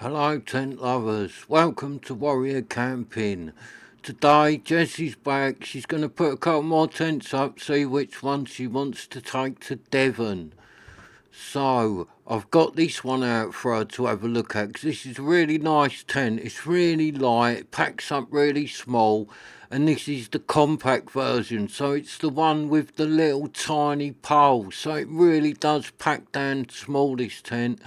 Hello tent lovers, welcome to Warrior Camping. Today Jess is back, she's going to put a couple more tents up, see which one she wants to take to Devon. So, I've got this one out for her to have a look at, because this is a really nice tent. It's really light, packs up really small, and this is the compact version, so it's the one with the little tiny poles, so it really does pack down small, this tent,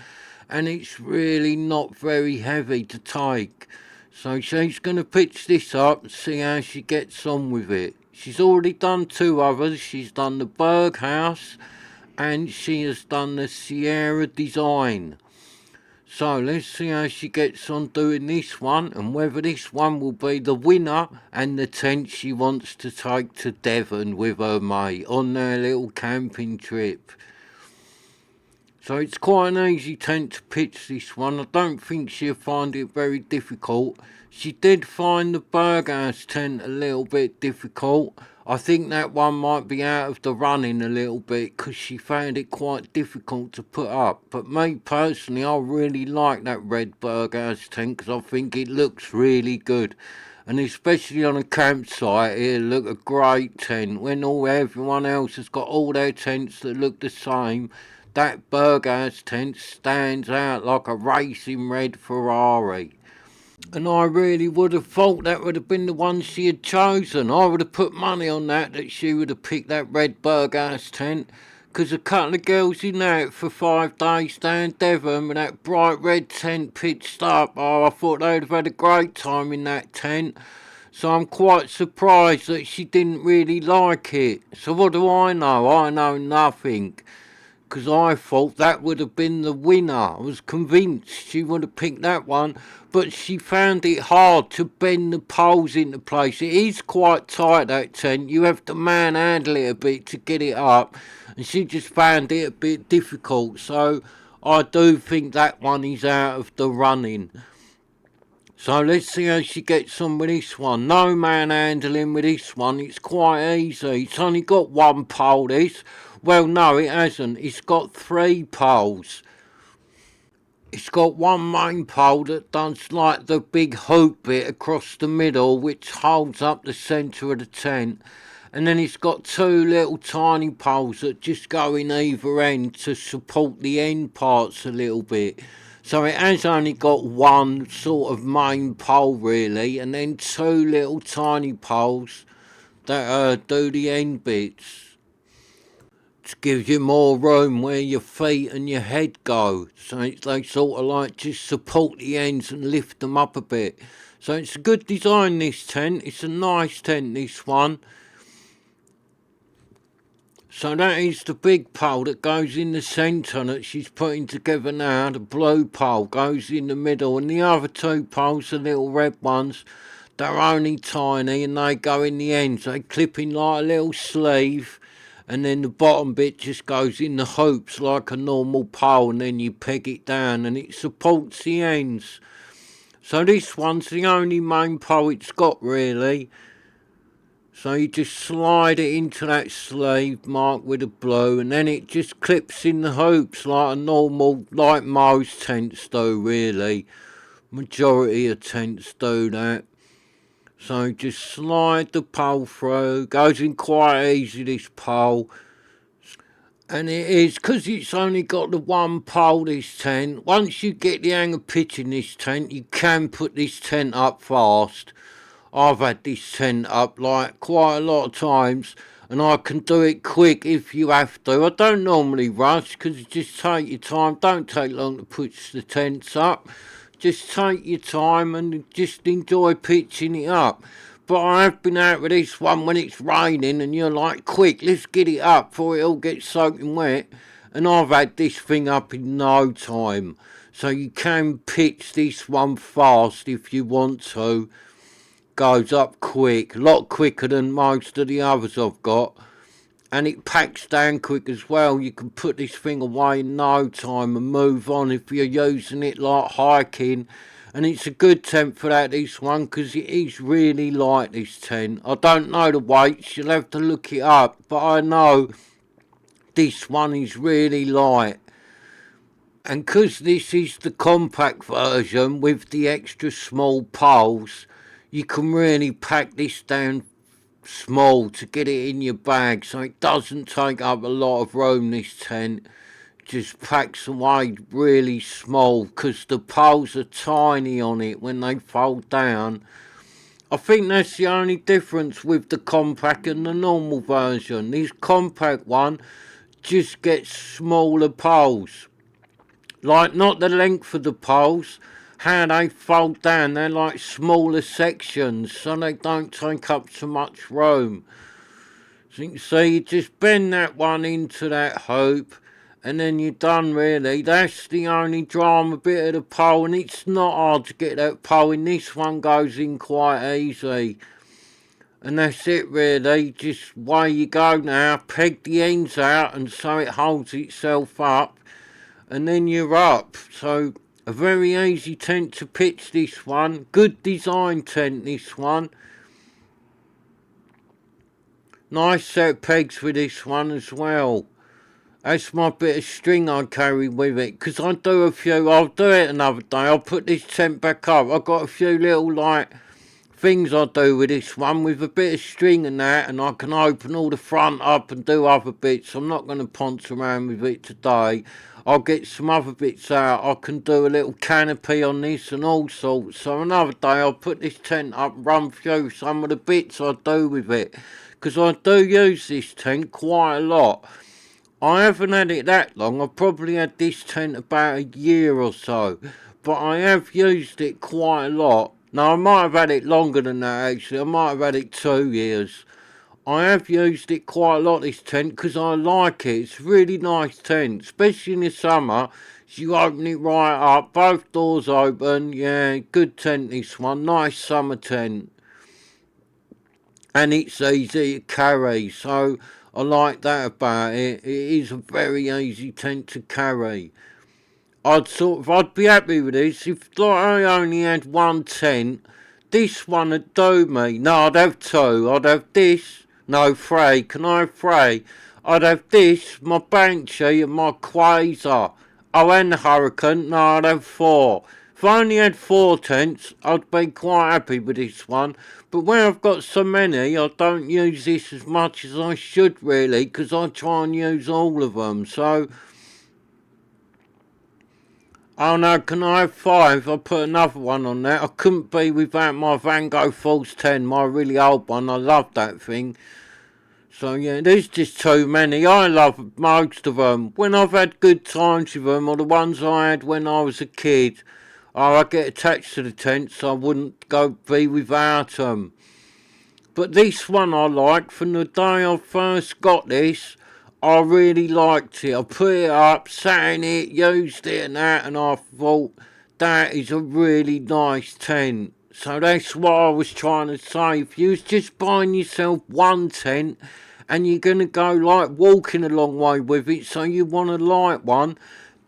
and it's really not very heavy to take. So she's going to pitch this up and see how she gets on with it. She's already done two others. She's done the Berg House and she has done the Sierra Design. So let's see how she gets on doing this one and whether this one will be the winner and the tent she wants to take to Devon with her mate on their little camping trip. So it's quite an easy tent to pitch, this one. I don't think she'll find it very difficult. She did find the Berghaus tent a little bit difficult. I think that one might be out of the running a little bit because she found it quite difficult to put up. But me personally, I really like that red Berghaus tent because I think it looks really good. And especially on a campsite, it'll look a great tent. When everyone else has got all their tents that look the same, that Berghaus tent stands out like a racing red Ferrari. And I really would have thought that would have been the one she had chosen. I would have put money on that she would have picked that red Berghaus tent. Because a couple of girls in that for 5 days down Devon with that bright red tent pitched up. Oh, I thought they'd have had a great time in that tent. So I'm quite surprised that she didn't really like it. So what do I know? I know nothing, because I thought that would have been the winner. I was convinced she would have picked that one, but she found it hard to bend the poles into place. It is quite tight, that tent. You have to manhandle it a bit to get it up, and she just found it a bit difficult. So I do think that one is out of the running. So let's see how she gets on with this one. No manhandling with this one. It's quite easy. It's only got one pole, this. Well, no, it hasn't. It's got 3 poles. It's got one main pole that does like the big hoop bit across the middle, which holds up the centre of the tent. And then it's got 2 little tiny poles that just go in either end to support the end parts a little bit. So it has only got one sort of main pole really, and then 2 little tiny poles that do the end bits. It gives you more room where your feet and your head go. So they sort of like just support the ends and lift them up a bit. So it's a good design, this tent. It's a nice tent, this one. So that is the big pole that goes in the centre that she's putting together now. The blue pole goes in the middle, and the other 2 poles, the little red ones, they're only tiny and they go in the ends. They clip in like a little sleeve, and then the bottom bit just goes in the hoops like a normal pole, and then you peg it down and it supports the ends. So this one's the only main pole it's got really. So you just slide it into that sleeve marked with a blue, and then it just clips in the hoops like a normal, like most tents do really. Majority of tents do that. So just slide the pole through. Goes in quite easy, this pole. And it is, because it's only got the one pole, this tent. Once you get the hang of pitching this tent, you can put this tent up fast. I've had this tent up like quite a lot of times, and I can do it quick if you have to. I don't normally rush because you just take your time. Don't take long to push the tents up. Just take your time and just enjoy pitching it up. But I have been out with this one when it's raining and you're like, quick, let's get it up before it all gets soaking wet. And I've had this thing up in no time. So you can pitch this one fast if you want to. Goes up quick, a lot quicker than most of the others I've got, and it packs down quick as well. You can put this thing away in no time and move on if you're using it like hiking, and it's a good tent for that, this one, because it is really light, this tent. I don't know the weights, you'll have to look it up, but I know this one is really light. And because this is the compact version with the extra small poles, you can really pack this down small to get it in your bag, so it doesn't take up a lot of room, this tent. Just packs away really small because the poles are tiny on it when they fold down. I think that's the only difference with the compact and the normal version. This compact one just gets smaller poles. Like, not the length of the poles, how they fold down, they're like smaller sections, so they don't take up so much room. So you can see, you just bend that one into that hoop, and then you're done really. That's the only drama bit of the pole, and it's not hard to get that pole in. This one goes in quite easy. And that's it really, just way you go now, peg the ends out and so it holds itself up, and then you're up. So a very easy tent to pitch, this one. Good design tent, this one. Nice set of pegs with this one as well. That's my bit of string I carry with it, because I do a few, I'll do it another day, I'll put this tent back up. I've got a few little like things I do with this one with a bit of string and that, and I can open all the front up and do other bits. I'm not going to ponce around with it today. I'll get some other bits out. I can do a little canopy on this and all sorts. So another day I'll put this tent up and run through some of the bits I do with it, because I do use this tent quite a lot. I haven't had it that long. I've probably had this tent about a year or so, but I have used it quite a lot. Now, I might have had it longer than that, actually. I might have had it 2 years. I have used it quite a lot, this tent, because I like it. It's a really nice tent, especially in the summer. So you open it right up, both doors open. Yeah, good tent, this one. Nice summer tent. And it's easy to carry, so I like that about it. It is a very easy tent to carry. I'd be happy with this if like I only had one tent. This one would do me. No, I'd have two. I'd have this. No, three. Can I have three? I'd have this, my Banshee and my Quasar. Oh, and the Hurricane. No, I'd have four. If I only had four tents, I'd be quite happy with this one. But when I've got so many, I don't use this as much as I should really, because I try and use all of them. So, oh no, can I have five? I'll put another one on that. I couldn't be without my Van Gogh Falls 10, my really old one. I love that thing. So yeah, there's just too many. I love most of them. When I've had good times with them, or the ones I had when I was a kid, I get attached to the tents, so I wouldn't go be without them. But this one I like from the day I first got this. I really liked it. I put it up, sat in it, used it and that, and I thought that is a really nice tent. So that's what I was trying to say. If you was just buying yourself one tent and you're going to go like walking a long way with it, so you want a light one,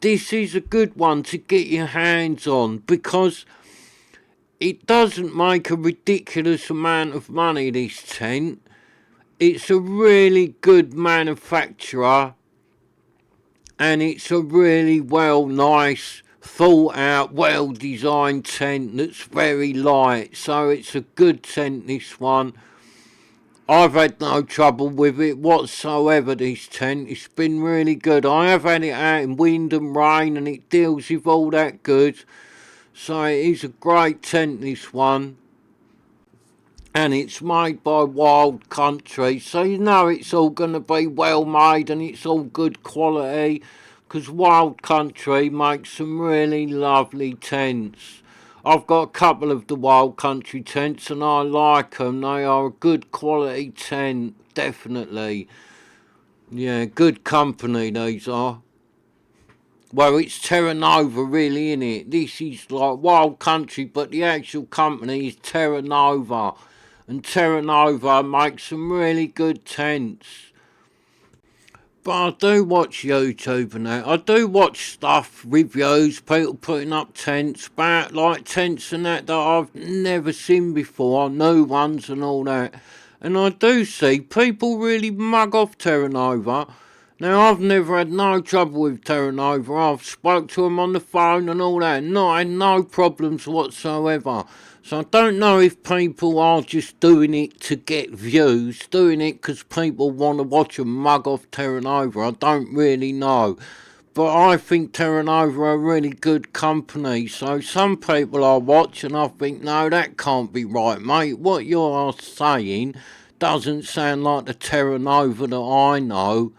this is a good one to get your hands on, because it doesn't make a ridiculous amount of money, this tent. It's a really good manufacturer, and it's a really nice, thought out, well designed tent that's very light. So it's a good tent, this one. I've had no trouble with it whatsoever, this tent. It's been really good. I have had it out in wind and rain, and it deals with all that good. So it is a great tent, this one. And it's made by Wild Country, so you know it's all going to be well made and it's all good quality, because Wild Country makes some really lovely tents. I've got a couple of the Wild Country tents and I like them. They are a good quality tent, definitely. Yeah, good company these are. Well, it's Terra really, innit? This is like Wild Country, but the actual company is Terra, and Terra makes some really good tents. But I do watch YouTube and that. I do watch stuff, reviews, people putting up tents, about like tents and that I've never seen before, new ones and all that. And I do see people really mug off Terra, Now, I've never had no trouble with Terra. I've spoke to them on the phone and all that. No, I had no problems whatsoever. So I don't know if people are just doing it to get views, doing it because people want to watch them mug off Terra. I don't really know. But I think Terra are a really good company. So some people I watch and I think, no, that can't be right, mate. What you're saying doesn't sound like the Terra that I know.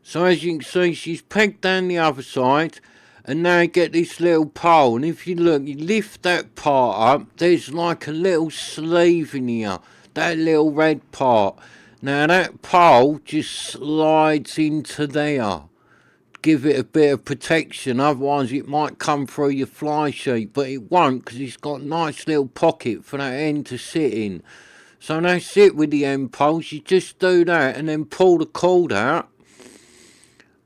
So as you can see, she's pegged down the other side, and now you get this little pole, and if you look, you lift that part up, there's like a little sleeve in here, that little red part. Now that pole just slides into there. Give it a bit of protection, otherwise it might come through your fly sheet, but it won't because it's got a nice little pocket for that end to sit in. So that's it with the end poles, you just do that and then pull the cord out,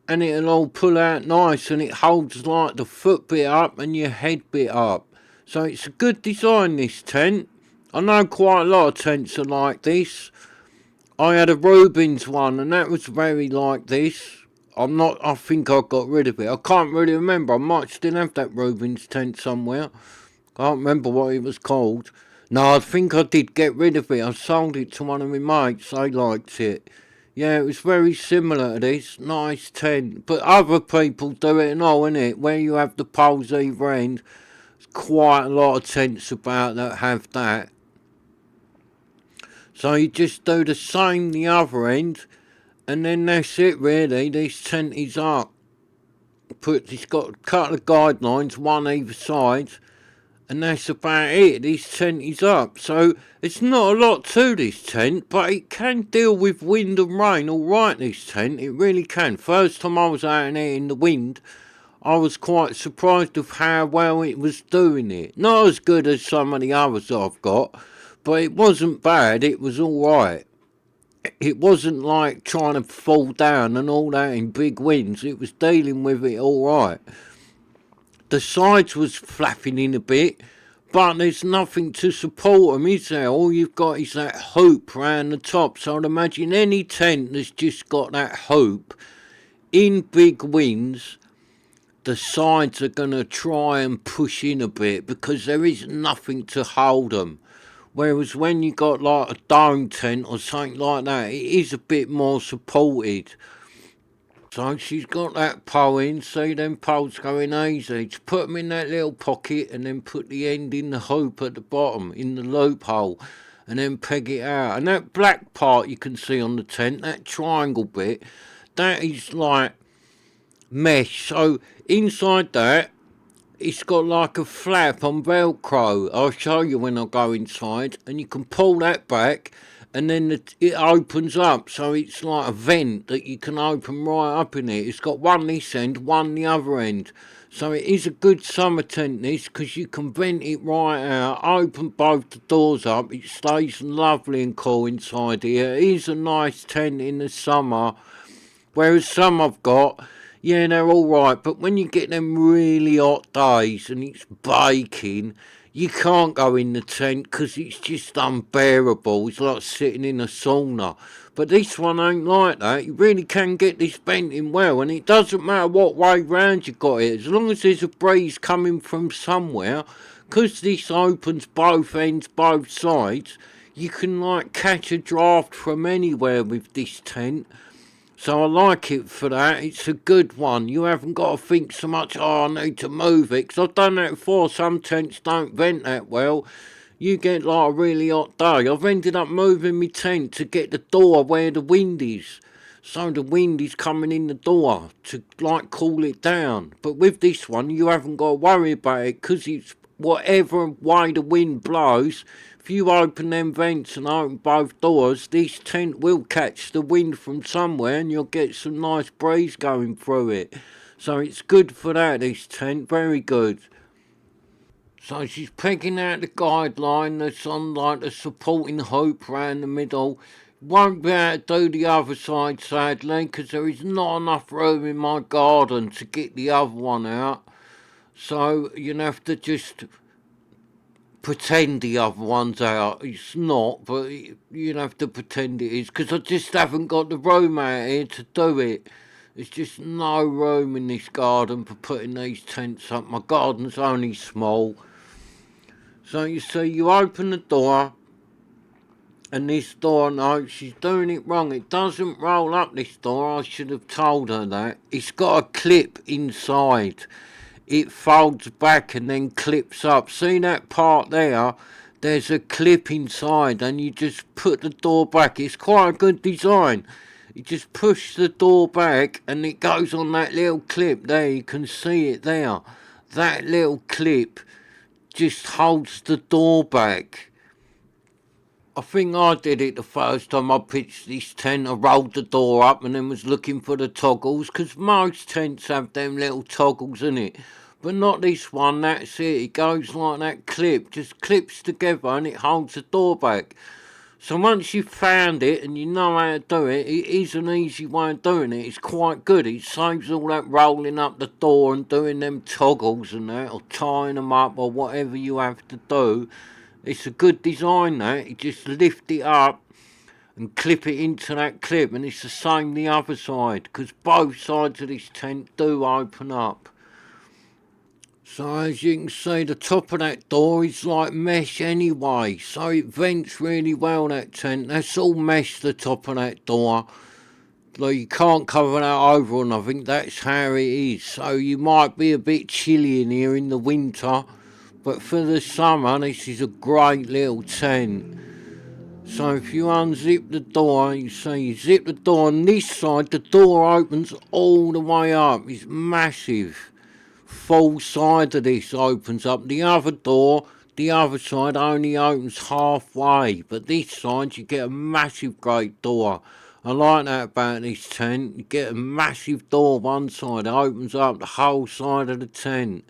and it'll all pull out nice, and it holds like the foot bit up and your head bit up. So it's a good design, this tent. I know quite a lot of tents are like this. I had a Rubens one and that was very like this. I think I got rid of it. I can't really remember. I might still have that Rubens tent somewhere. Can't remember what it was called. No, I think I did get rid of it. I sold it to one of my mates. They liked it. Yeah, it was very similar to this. Nice tent. But other people do it and all, innit? Where you have the poles either end. There's quite a lot of tents about that have that. So you just do the same the other end. And then that's it really. This tent is up. It's got a couple of guidelines, one either side. And that's about it. This tent is up. So it's not a lot to this tent, but it can deal with wind and rain alright, this tent. It really can. First time I was out in there in the wind, I was quite surprised of how well it was doing it. Not as good as some of the others I've got, but it wasn't bad. It was alright. It wasn't like trying to fall down and all that in big winds. It was dealing with it alright. The sides was flapping in a bit, but there's nothing to support them, is there? All you've got is that hoop round the top. So I'd imagine any tent that's just got that hoop, in big winds, the sides are going to try and push in a bit because there is nothing to hold them. Whereas when you got like a dome tent or something like that, it is a bit more supported. So she's got that pole in, see them poles going easy. Just put them in that little pocket and then put the end in the hoop at the bottom, in the loophole, and then peg it out. And that black part you can see on the tent, that triangle bit, that is like mesh. So inside that, it's got like a flap on Velcro. I'll show you when I go inside, and you can pull that back and then it opens up, so it's like a vent that you can open right up in it. It's got one this end, one the other end. So it is a good summer tent, this, because you can vent it right out, open both the doors up. It stays lovely and cool inside here. It is a nice tent in the summer, whereas some I've got, yeah, they're alright, but when you get them really hot days and it's baking, you can't go in the tent because it's just unbearable. It's like sitting in a sauna. But this one ain't like that. You really can get this bent in well, and it doesn't matter what way round you got it. As long as there's a breeze coming from somewhere, because this opens both ends, both sides, you can like catch a draft from anywhere with this tent. So I like it for that. It's a good one. You haven't got to think so much, oh, I need to move it. Because I've done that before. Some tents don't vent that well. You get like a really hot day. I've ended up moving my tent to get the door where the wind is. So the wind is coming in the door to like cool it down. But with this one, you haven't got to worry about it because it's whatever way the wind blows. If you open them vents and open both doors, this tent will catch the wind from somewhere and you'll get some nice breeze going through it. So it's good for that, this tent, very good. So she's pegging out the guideline that's on like the supporting hoop round the middle. Won't be able to do the other side sadly because there is not enough room in my garden to get the other one out. So you'll have to just pretend the other one's out. It's not, but you'd have to pretend it is, because I just haven't got the room out here to do it. There's just no room in this garden for putting these tents up. My garden's only small. So you see, you open the door, and this door, no, she's doing it wrong. It doesn't roll up, this door. I should have told her that. It's got a clip inside. It folds back and then clips up. See that part there? There's a clip inside, and you just put the door back. It's quite a good design. You just push the door back and it goes on that little clip there. You can see it there. That little clip just holds the door back. I think I did it the first time I pitched this tent. I rolled the door up and then was looking for the toggles, because most tents have them little toggles in it. But not this one, that's it. It goes like that clip, just clips together and it holds the door back. So once you've found it and you know how to do it, it is an easy way of doing it. It's quite good. It saves all that rolling up the door and doing them toggles and that, or tying them up, or whatever you have to do. It's a good design, that. You just lift it up and clip it into that clip, and it's the same the other side, because both sides of this tent do open up. So as you can see, the top of that door is like mesh anyway, so it vents really well, that tent. That's all mesh, the top of that door. Like, you can't cover that over or nothing, that's how it is. So you might be a bit chilly in here in the winter, but for the summer, this is a great little tent. So if you unzip the door, you see, you zip the door on this side, the door opens all the way up. It's massive. Full side of this opens up. The other door, the other side only opens halfway, but this side you get a massive great door. I like that about this tent. You get a massive door one side, it opens up the whole side of the tent.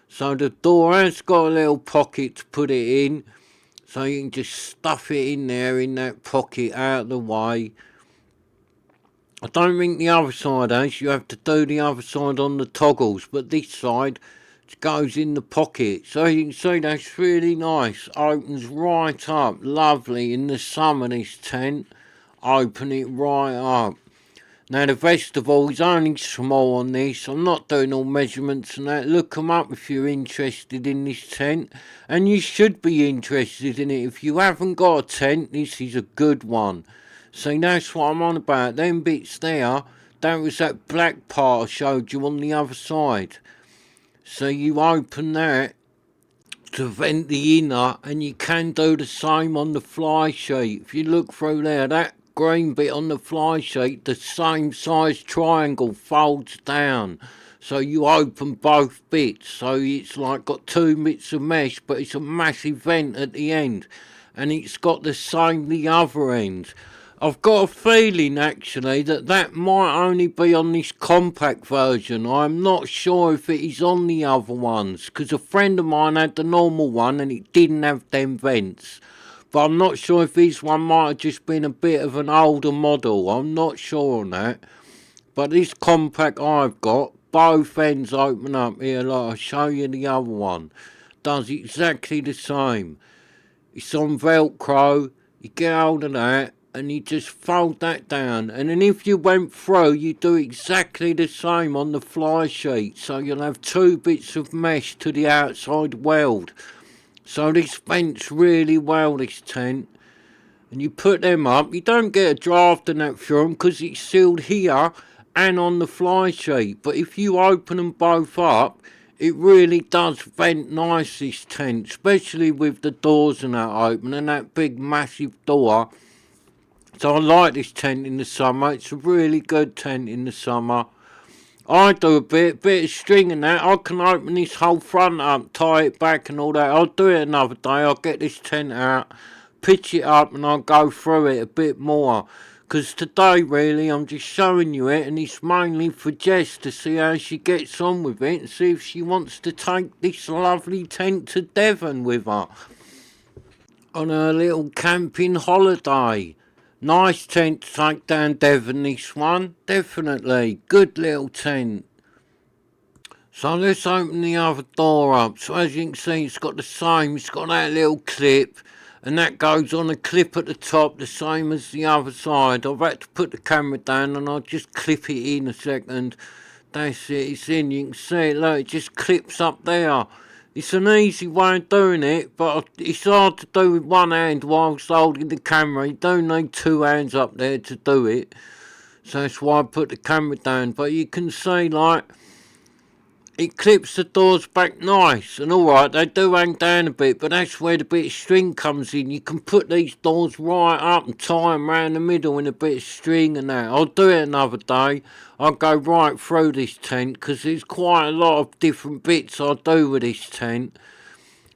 So the door has got a little pocket to put it in, so you can just stuff it in there in that pocket out of the way. I don't think the other side has. You have to do the other side on the toggles, but this side goes in the pocket. So you can see that's really nice. Opens right up. Lovely in the summer, this tent. Open it right up. Now the vestibule is only small on this. I'm not doing all measurements and that. Look them up if you're interested in this tent. And you should be interested in it. If you haven't got a tent, this is a good one. See, that's what I'm on about. Them bits there, that was that black part I showed you on the other side. So you open that to vent the inner, and you can do the same on the fly sheet. If you look through there, that green bit on the fly sheet, the same size triangle folds down. So you open both bits. So it's like got two bits of mesh, but it's a massive vent at the end. And it's got the same the other end. I've got a feeling, actually, that might only be on this compact version. I'm not sure if it is on the other ones, because a friend of mine had the normal one and it didn't have them vents. But I'm not sure if this one might have just been a bit of an older model. I'm not sure on that. But this compact I've got, both ends open up here, like I'll show you the other one. Does exactly the same. It's on Velcro. You get hold of that, and you just fold that down, and then if you went through, you do exactly the same on the fly sheet, so you'll have two bits of mesh to the outside weld. So this vents really well, this tent, and you put them up. You don't get a draft in that through them because it's sealed here and on the fly sheet, but if you open them both up, it really does vent nice, this tent, especially with the doors and that open, and that big massive door. So I like this tent in the summer. It's a really good tent in the summer. I do a bit of string and that. I can open this whole front up, tie it back and all that. I'll do it another day. I'll get this tent out, pitch it up, and I'll go through it a bit more. Because today, really, I'm just showing you it, and it's mainly for Jess to see how she gets on with it and see if she wants to take this lovely tent to Devon with her on her little camping holiday. Nice tent to take down Devon, this one. Definitely. Good little tent. So let's open the other door up. So as you can see, it's got that little clip, and that goes on a clip at the top, the same as the other side. I've had to put the camera down and I'll just clip it in a second. That's it, it's in. You can see it, look, it just clips up there. It's an easy way of doing it, but it's hard to do with one hand whilst holding the camera. You don't need two hands up there to do it. So that's why I put the camera down. But you can see, like, it clips the doors back nice, and alright, they do hang down a bit, but that's where the bit of string comes in. You can put these doors right up and tie them round the middle in a bit of string and that. I'll do it another day. I'll go right through this tent, because there's quite a lot of different bits I do with this tent.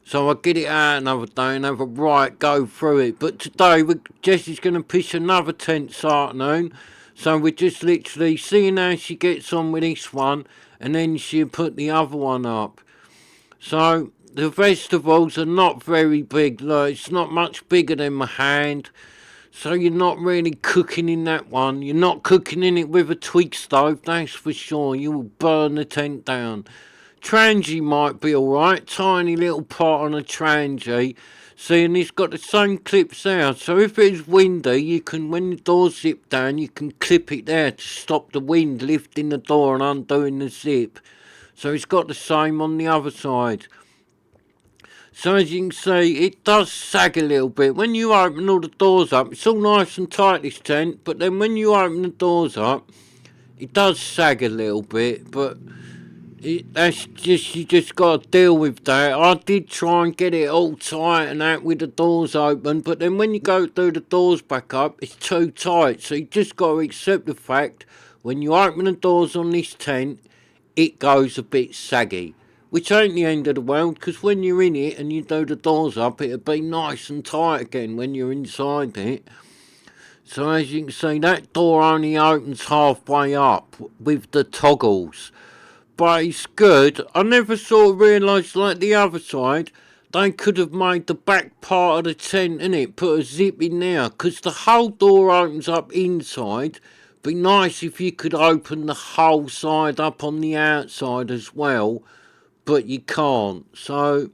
So I'll get it out another day and have a right go through it. But today, Jessie's going to pitch another tent this afternoon. So we're just literally seeing how she gets on with this one, and then she'll put the other one up. So the vegetables are not very big. Look, it's not much bigger than my hand. So you're not really cooking in that one. You're not cooking in it with a twig stove, that's for sure. You will burn the tent down. Trangy might be alright. Tiny little pot on a trangy. See, and it's got the same clips there. So if it's windy, you can, when the doors zip down, you can clip it there to stop the wind lifting the door and undoing the zip. So it's got the same on the other side. So as you can see, it does sag a little bit. When you open all the doors up, it's all nice and tight, this tent. But then when you open the doors up, it does sag a little bit. But that's just, you just got to deal with that. I did try and get it all tight and that with the doors open, but then when you go through the doors back up, it's too tight. So you just got to accept the fact, when you open the doors on this tent, it goes a bit saggy. Which ain't the end of the world, because when you're in it and you do the doors up, it'll be nice and tight again when you're inside it. So as you can see, that door only opens halfway up with the toggles. But it's good. I never sort of realised, like the other side, they could have made the back part of the tent, innit, put a zip in there, because the whole door opens up inside. Be nice if you could open the whole side up on the outside as well, but you can't. So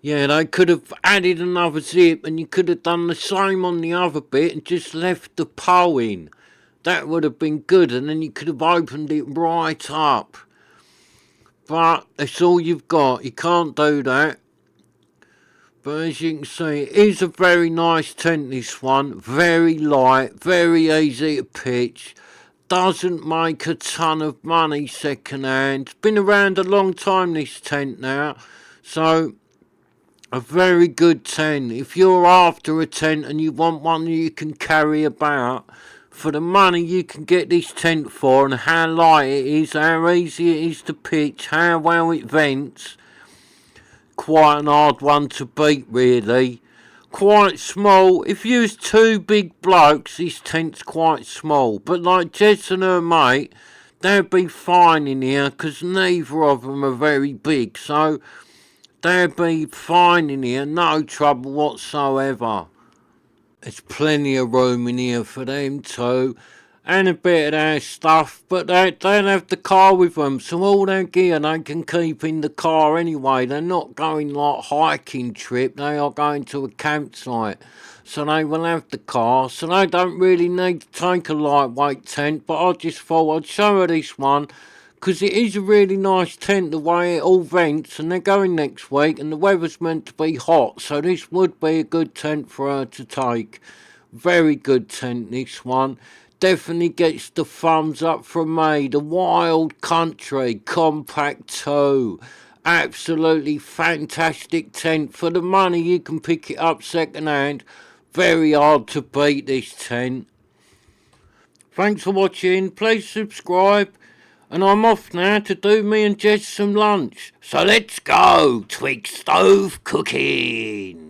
yeah, they could have added another zip, and you could have done the same on the other bit and just left the pole in. That would have been good, and then you could have opened it right up. But that's all you've got. You can't do that. But as you can see, it is a very nice tent, this one. Very light, very easy to pitch. Doesn't make a ton of money second hand. It's been around a long time, this tent now. So a very good tent. If you're after a tent and you want one that you can carry about, for the money you can get this tent for, and how light it is, how easy it is to pitch, how well it vents, quite an hard one to beat, really. Quite small. If you was two big blokes, this tent's quite small. But like Jess and her mate, they'd be fine in here, because neither of them are very big. So they'd be fine in here, no trouble whatsoever. There's plenty of room in here for them too, and a bit of their stuff, but they don't have the car with them, so all their gear they can keep in the car anyway. They're not going like hiking trip, they are going to a campsite, so they will have the car, so they don't really need to take a lightweight tent. But I just thought I'd show her this one, because it is a really nice tent the way it all vents, and they're going next week and the weather's meant to be hot, so this would be a good tent for her to take. Very good tent, this one. Definitely gets the thumbs up from me. The Wild Country Compact 2. Absolutely fantastic tent. For the money you can pick it up second hand. Very hard to beat, this tent. Thanks for watching. Please subscribe. And I'm off now to do me and Jess some lunch. So let's go, twig stove cooking.